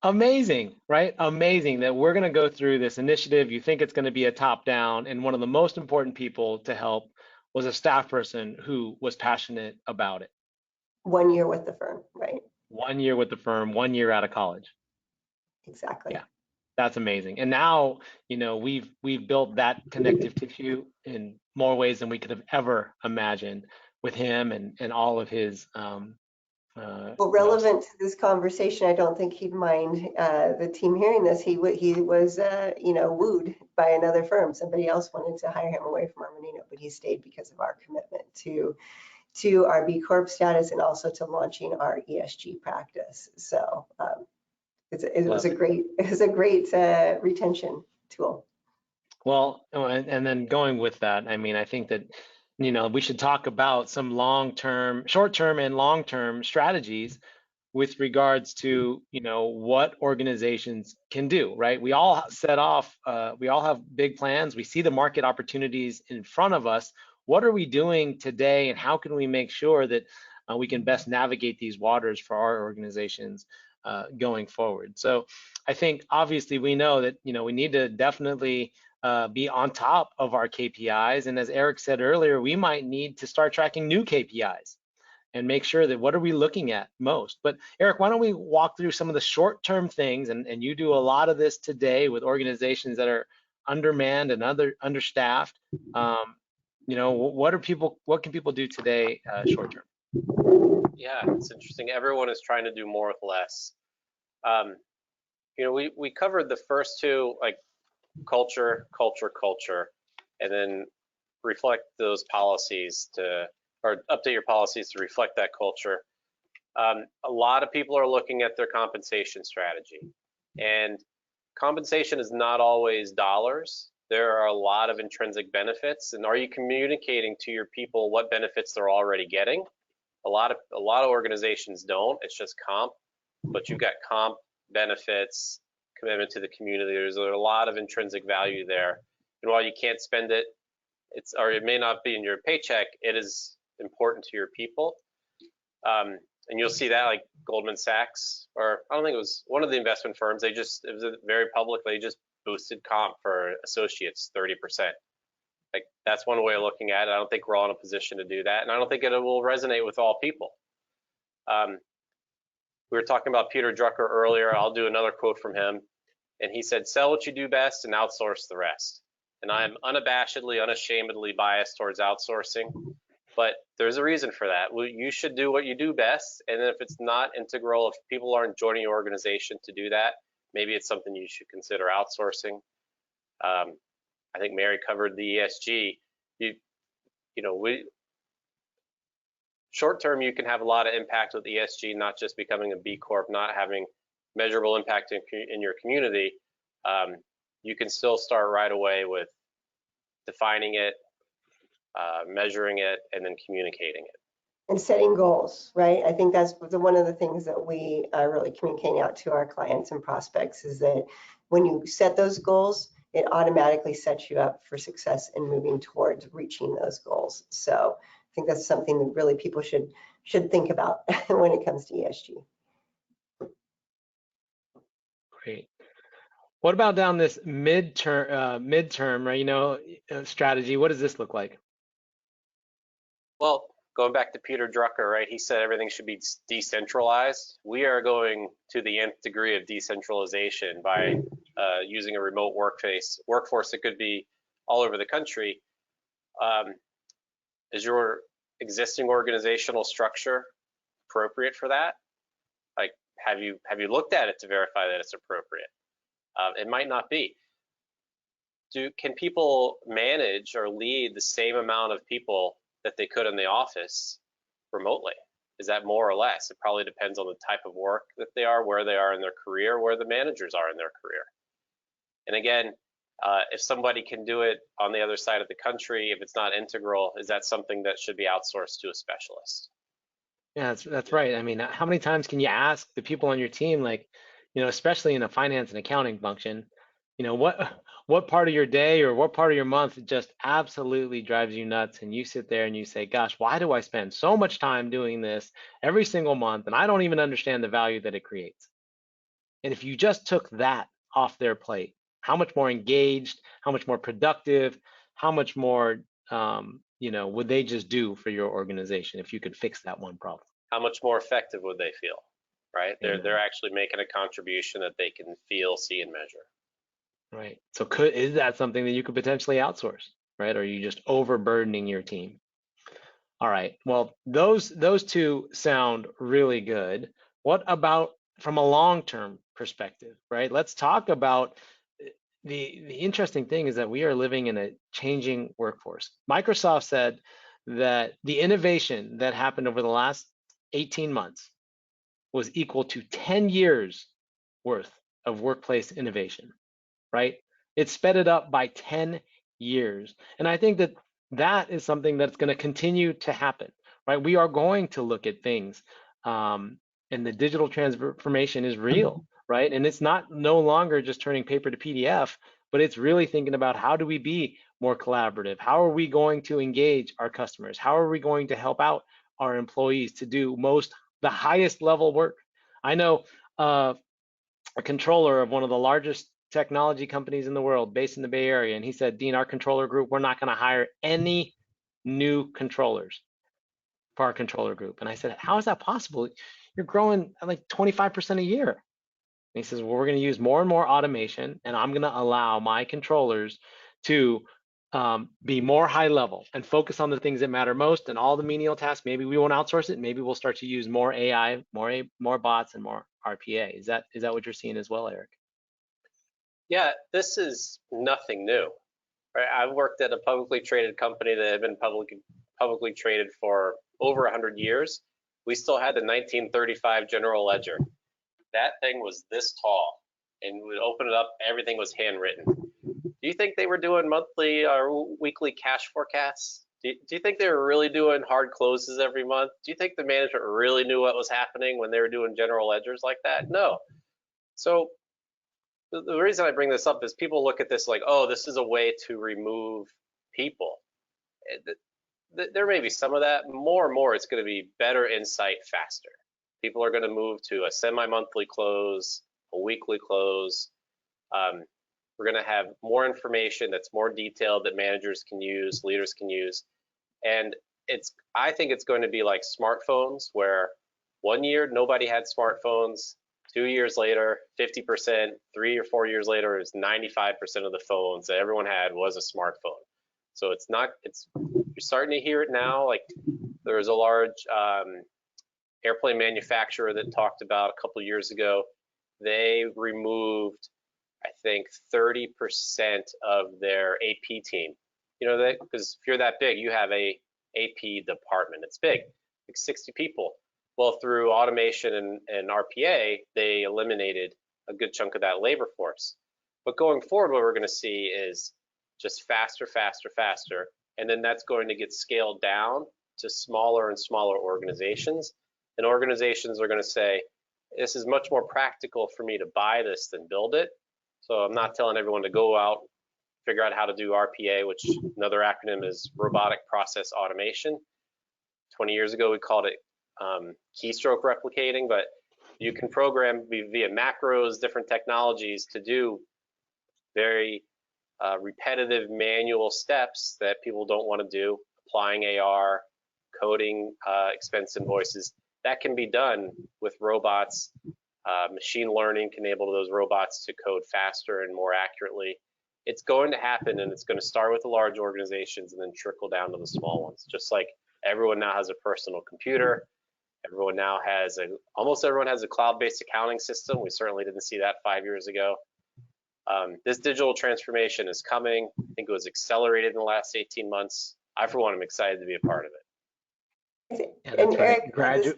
Amazing, right? Amazing that we're going to go through this initiative. You think it's going to be a top down, and one of the most important people to help was a staff person who was passionate about it. 1 year with the firm, right? 1 year with the firm, 1 year out of college. Exactly. Yeah, that's amazing. And now, you know, we've built that connective tissue in more ways than we could have ever imagined with him and all of his well, relevant to this conversation, I don't think he'd mind the team hearing this. He was, wooed by another firm. Somebody else wanted to hire him away from Armanino, but he stayed because of our commitment to our B Corp status and also to launching our ESG practice. So it was a great retention tool. Well, and then going with that, I mean, I think that, you know, we should talk about some long-term, short-term and long-term strategies with regards to, what organizations can do, right? We all we all have big plans. We see the market opportunities in front of us. What are we doing today, and how can we make sure that we can best navigate these waters for our organizations going forward? So I think obviously we know that, we need to definitely be on top of our KPIs. And as Eric said earlier, we might need to start tracking new KPIs and make sure that what are we looking at most. But Eric, why don't we walk through some of the short-term things, and you do a lot of this today with organizations that are undermanned and understaffed. What can people do today short-term? Yeah, it's interesting. Everyone is trying to do more with less. We covered the first two, like culture, and then reflect those policies or update your policies to reflect that culture. A lot of people are looking at their compensation strategy, and compensation is not always dollars. There are a lot of intrinsic benefits, and are you communicating to your people what benefits they're already getting? A lot of organizations don't. It's just comp, but you've got comp, benefits, commitment to the community. There's a lot of intrinsic value there, and while you can't spend it, it may not be in your paycheck, it is important to your people. And you'll see that, like Goldman Sachs, or I don't think it was one of the investment firms, it was very public, they just boosted comp for associates 30%. Like, that's one way of looking at it. I don't think we're all in a position to do that, and I don't think it will resonate with all people. We were talking about Peter Drucker earlier. I'll do another quote from him, and he said, "Sell what you do best and outsource the rest." And I am unashamedly biased towards outsourcing, but there's a reason for that. You should do what you do best, and if it's not integral, if people aren't joining your organization to do that, maybe it's something you should consider outsourcing. I think Mary covered the ESG. Short term, you can have a lot of impact with ESG, not just becoming a B Corp, not having measurable impact in your community. You can still start right away with defining it, measuring it, and then communicating it. And setting goals, right? I think that's one of the things that we are really communicating out to our clients and prospects, is that when you set those goals, it automatically sets you up for success in moving towards reaching those goals. So I think that's something that really people should think about when it comes to ESG. Great. What about down this midterm, right? Strategy. What does this look like? Well, going back to Peter Drucker, right? He said everything should be decentralized. We are going to the nth degree of decentralization by using a remote workforce that could be all over the country. Is your existing organizational structure appropriate for that? Like, have you looked at it to verify that it's appropriate? It might not be. Can people manage or lead the same amount of people that they could in the office remotely? Is that more or less? It probably depends on the type of work that they are, where they are in their career, where the managers are in their career. And again, if somebody can do it on the other side of the country, if it's not integral, is that something that should be outsourced to a specialist? Yeah, that's right. I mean, how many times can you ask the people on your team, like, especially in a finance and accounting function, what part of your day or what part of your month just absolutely drives you nuts, and you sit there and you say, gosh, why do I spend so much time doing this every single month, and I don't even understand the value that it creates? And if you just took that off their plate, how much more engaged, how much more productive, how much more would they just do for your organization if you could fix that one problem? How much more effective would they feel, right? They're actually making a contribution that they can feel, see, and measure. Right. So is that something that you could potentially outsource, right? Or are you just overburdening your team? All right. Well, those two sound really good. What about from a long-term perspective, right? Let's talk about the interesting thing is that we are living in a changing workforce. Microsoft said that the innovation that happened over the last 18 months was equal to 10 years worth of workplace innovation, right? It sped it up by 10 years. And I think that is something that's going to continue to happen, right? We are going to look at things and the digital transformation is real, right? And it's not no longer just turning paper to PDF, but it's really thinking about how do we be more collaborative? How are we going to engage our customers? How are we going to help out our employees to do the highest level work? I know a controller of one of the largest technology companies in the world based in the Bay Area, and he said, Dean, our controller group, we're not going to hire any new controllers for our controller group. And I said, how is that possible? You're growing at like 25% a year. And he says, well, we're going to use more and more automation, and I'm going to allow my controllers to be more high level and focus on the things that matter most, and all the menial tasks, maybe we won't outsource it. Maybe we'll start to use more AI, more bots, and more RPA. Is that what you're seeing as well, Eric? Yeah, this is nothing new. Right? I've worked at a publicly traded company that had been publicly traded for over 100 years. We still had the 1935 General Ledger. That thing was this tall, and we'd open it up, everything was handwritten. Do you think they were doing monthly or weekly cash forecasts? Do you think they were really doing hard closes every month? Do you think the management really knew what was happening when they were doing general ledgers like that? No. So the reason I bring this up is people look at this like, oh, this is a way to remove people. There may be some of that. More and more, it's going to be better insight faster. People are going to move to a semi-monthly close, a weekly close. We're going to have more information that's more detailed that managers can use, leaders can use. And I think it's going to be like smartphones, where 1 year nobody had smartphones, 2 years later 50%, 3 or 4 years later is 95% of the phones that everyone had was a smartphone. So you're starting to hear it now. Like there was a large airplane manufacturer that talked about a couple of years ago, they removed, I think, 30% of their AP team. You know, that because if you're that big, you have a AP department. It's big, like 60 people. Well, through automation and RPA, they eliminated a good chunk of that labor force. But going forward, what we're going to see is just faster, faster, faster. And then that's going to get scaled down to smaller and smaller organizations. And organizations are going to say, this is much more practical for me to buy this than build it. So I'm not telling everyone to go out, figure out how to do RPA, which another acronym is robotic process automation. 20 years ago, we called it keystroke replicating, but you can program via macros, different technologies to do very repetitive manual steps that people don't want to do, applying AR, coding expense invoices. That can be done with robots. Machine learning can enable those robots to code faster and more accurately. It's going to happen, and it's going to start with the large organizations and then trickle down to the small ones. Just like everyone now has a personal computer, everyone now has almost everyone has a cloud-based accounting system. We certainly didn't see that 5 years ago. This digital transformation is coming. I think it was accelerated in the last 18 months. I, for one, am excited to be a part of it. Yeah, And right. Eric,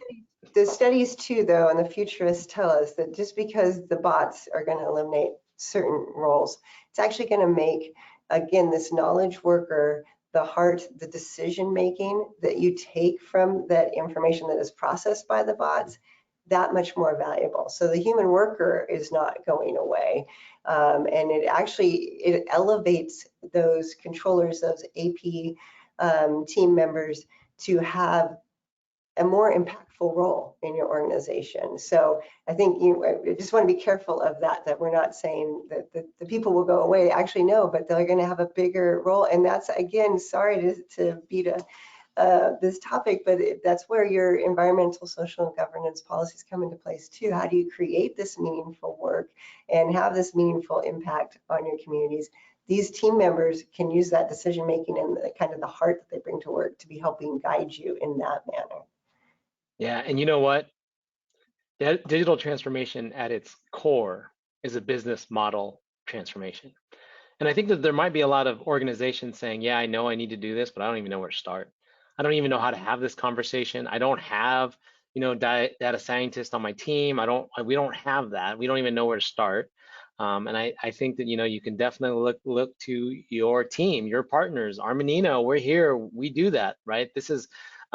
the studies too, though, and the futurists tell us that just because the bots are going to eliminate certain roles, it's actually going to make, again, this knowledge worker, the heart, the decision making that you take from that information that is processed by the bots, that much more valuable. So the human worker is not going away. And it elevates those controllers, those AP team members to have a more impactful role in your organization. So I think I just want to be careful of that we're not saying that the people will go away. Actually, no, but they're going to have a bigger role. And that's, again, sorry to beat this topic, but that's where your environmental, social, and governance policies come into place too. How do you create this meaningful work and have this meaningful impact on your communities? These team members can use that decision making and kind of the heart that they bring to work to be helping guide you in that manner. Yeah, and you know what? Digital transformation at its core is a business model transformation. And I think that there might be a lot of organizations saying, yeah, I know I need to do this, but I don't even know where to start. I don't even know how to have this conversation. I don't have, data scientists on my team. We don't have that. We don't even know where to start. And I think that, you can definitely look to your team, your partners. Armanino, we're here. We do that, right? This is,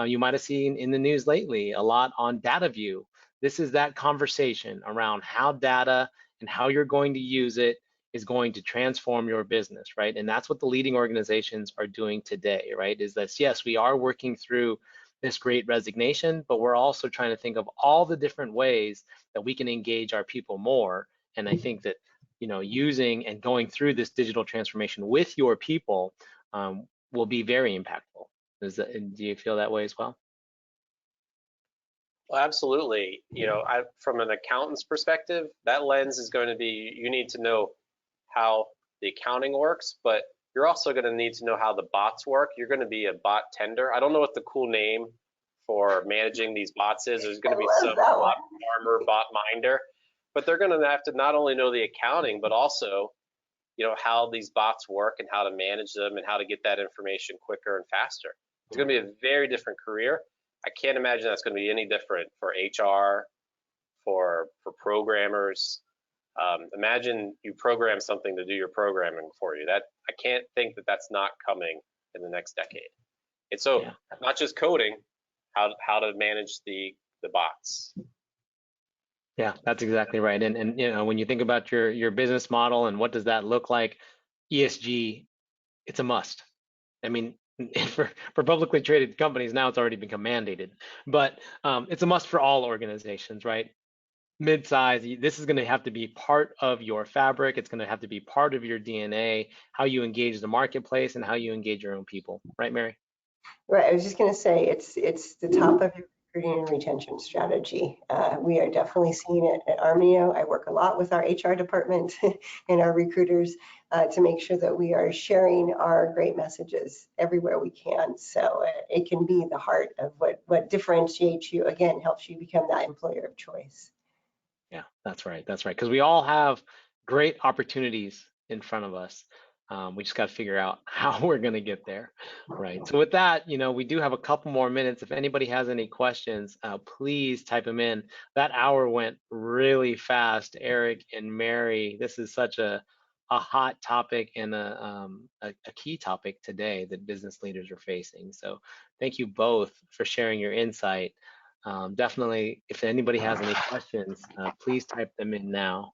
you might have seen in the news lately, a lot on data view. This is that conversation around how data and how you're going to use it is going to transform your business, right? And that's what the leading organizations are doing today, right? Is that, yes, we are working through this great resignation, but we're also trying to think of all the different ways that we can engage our people more. And I think that, you know, using and going through this digital transformation with your people will be very impactful. Do you feel that way as well? Well, absolutely. You know, from an accountant's perspective, that lens is going to be, you need to know how the accounting works, but you're also going to need to know how the bots work. You're going to be a bot tender. I don't know what the cool name for managing these bots is. There's going to be some bot farmer, bot minder, but they're going to have to not only know the accounting, but also, you know, how these bots work and how to manage them and how to get that information quicker and faster. It's going to be a very different career. I can't imagine that's going to be any different for HR, for programmers. Imagine you program something to do your programming for you. That I can't think that that's not coming in the next decade. And so, not just coding, how to manage the bots. Yeah, that's exactly right. And you know, when you think about your business model and what does that look like, ESG, it's a must. I mean, for publicly traded companies now, it's already become mandated, but it's a must for all organizations, right? Mid-size, this is going to have to be part of your fabric. It's going to have to be part of your DNA, how you engage the marketplace and how you engage your own people, right, Mary? Right. I was just going to say it's the top of your recruiting and retention strategy. We are definitely seeing it at Armanino. I work a lot with our HR department and our recruiters to make sure that we are sharing our great messages everywhere we can. So it can be the heart of what differentiates you, again, helps you become that employer of choice. Yeah, that's right. That's right. Because we all have great opportunities in front of us. We just got to figure out how we're going to get there, right? So with that, you know, we do have a couple more minutes. If anybody has any questions, please type them in. That hour went really fast, Eric and Mary. This is such a hot topic and a key topic today that business leaders are facing. So thank you both for sharing your insight. Definitely, if anybody has any questions, please type them in now.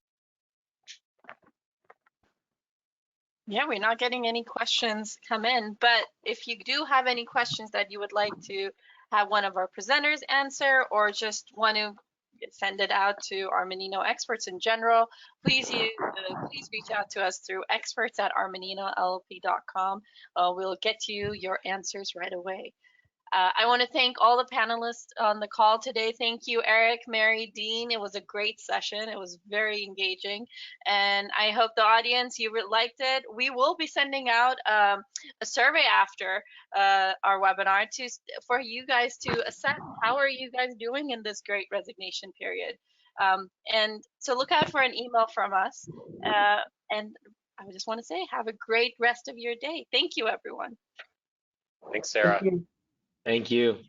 Yeah, we're not getting any questions come in, but if you do have any questions that you would like to have one of our presenters answer or just want to send it out to Armanino experts in general, please reach out to us through experts@armaninolp.com. We'll get you your answers right away. I want to thank all the panelists on the call today. Thank you, Eric, Mary, Dean. It was a great session. It was very engaging. And I hope the audience, you liked it. We will be sending out a survey after our webinar for you guys to assess how are you guys doing in this great resignation period. And so look out for an email from us. And I just want to say, have a great rest of your day. Thank you, everyone. Thanks, Sarah. Thank you. Thank you.